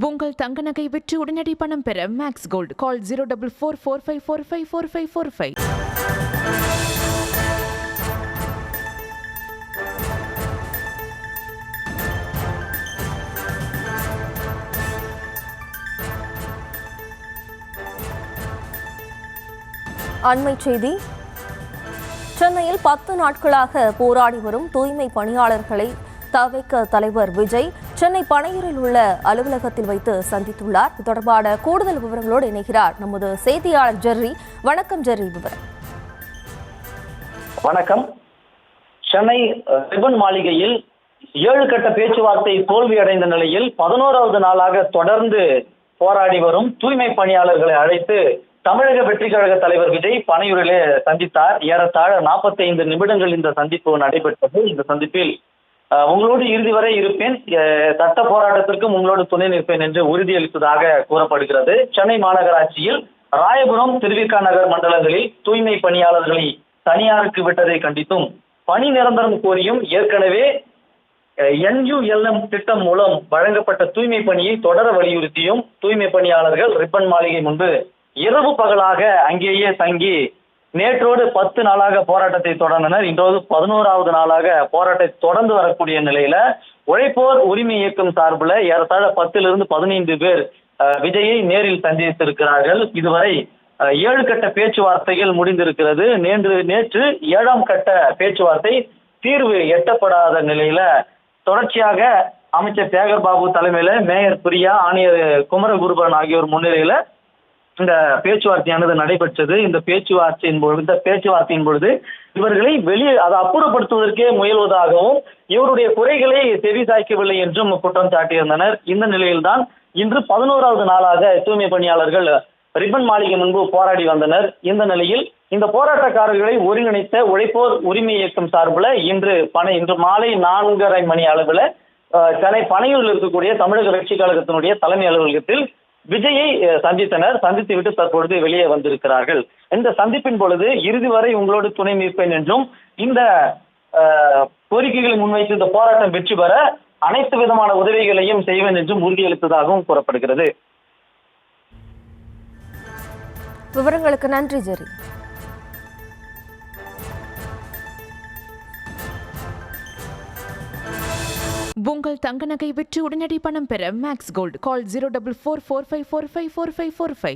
உங்கள் தங்க நகை விற்று உடனடி பணம் பெற மேக்ஸ் கோல்ட் கால் 04445454545. அண்மை செய்தி. சென்னையில் 10 நாட்களாக போராடி வரும் தூய்மை பணியாளர்களை தவிக தலைவர் விஜய் சென்னை பனையூரில் உள்ள அலுவலகத்தில் வைத்து சந்தித்துள்ளார். இது தொடர்பான கூடுதல் விவரங்களோடு இணைகிறார் நமது செய்தியாளர் ஜெர்ரி. வணக்கம் ஜெர்ரி, விவரம். வணக்கம். சென்னை ரிப்பன் மாளிகையில் 7 கட்ட பேச்சுவார்த்தை தோல்வியடைந்த நிலையில் 11வது நாளாக தொடர்ந்து போராடி வரும் தூய்மை பணியாளர்களை அழைத்து தமிழக வெற்றி கழக தலைவர் விஜய் பனையூரிலே சந்தித்தார். ஏறத்தாழ 45 நிமிடங்கள் இந்த சந்திப்பு நடைபெற்றது. இந்த சந்திப்பில் உங்களோடு இறுதி வரை இருப்பேன், சட்ட போராட்டத்திற்கும் உங்களோடு துணை நிற்பேன் என்று உறுதியளித்ததாக கூறப்படுகிறது. சென்னை மாநகராட்சியில் ராயபுரம், திருவிக நகர் மண்டலங்களில் தூய்மை பணியாளர்களை தனியாருக்கு விட்டதை கண்டித்தும் பணி நிரந்தரம் கோரியும் ஏற்கனவே NULM திட்டம் மூலம் வழங்கப்பட்ட தூய்மை பணியை தொடர வலியுறுத்தியும் தூய்மை பணியாளர்கள் ரிப்பன் மாளிகை முன்பு இரவு பகலாக அங்கேயே தங்கி நேற்றோடு 10 நாளாக போராட்டத்தை தொடர்ந்தனர். இன்றோடு 11வது நாளாக போராட்டத்தை தொடர்ந்து வரக்கூடிய நிலையில உழைப்போர் உரிமை இயக்கம் சார்பில் ஏறத்தாழ 10லிருந்து 15 பேர் விஜயை நேரில் சந்தித்திருக்கிறார்கள். இதுவரை 7 கட்ட பேச்சுவார்த்தைகள் முடிந்திருக்கிறது. நேற்று 7ஆம் கட்ட பேச்சுவார்த்தை தீர்வு எட்டப்படாத நிலையில தொடர்ச்சியாக அமைச்சர் சேகர் பாபு தலைமையில மேயர் பிரியா, ஆணையர் குமரகுருபரன் ஆகியோர் முன்னிலையில இந்த பேச்சுவார்த்தையானது நடைபெற்றது. இந்த பேச்சுவார்த்தையின் பொழுது இவர்களை அதை அப்புறப்படுத்துவதற்கே முயல்வதாகவும் இவருடைய குறைகளை செவிசாய்க்கவில்லை என்றும் குற்றம் சாட்டியிருந்தனர். இந்த நிலையில்தான் இன்று 11வது நாளாக தூய்மை பணியாளர்கள் ரிப்பன் மாளிகை முன்பு போராடி வந்தனர். இந்த நிலையில் இந்த போராட்டக்காரர்களை ஒருங்கிணைத்த உழைப்போர் உரிமை இயக்கம் சார்பில் இன்று மாலை 4:30 மணி அளவில் சென்னை பனையூரில் இருக்கக்கூடிய தமிழக வெற்றி கழகத்தினுடைய தலைமை அலுவலகத்தில் விஜயை சந்தித்தனர். சந்தித்துவிட்டு தற்பொழுது வெளியே வந்திருக்கிறார்கள். இந்த சந்திப்பின் பொழுது இறுதி வரை உங்களோடு துணை நிற்பேன் என்றும் இந்த கோரிக்கைகளை முன்வைத்து இந்த போராட்டம் வெற்றி பெற அனைத்து விதமான உதவிகளையும் செய்வேன் என்றும் உறுதியளித்ததாகவும் கூறப்படுகிறது. விவரங்களுக்கு நன்றி ஜெரி. உங்கள் தங்க நகை விற்று உடனடி பணம் பெற மேக்ஸ் கோல்ட் கால் 04445454545.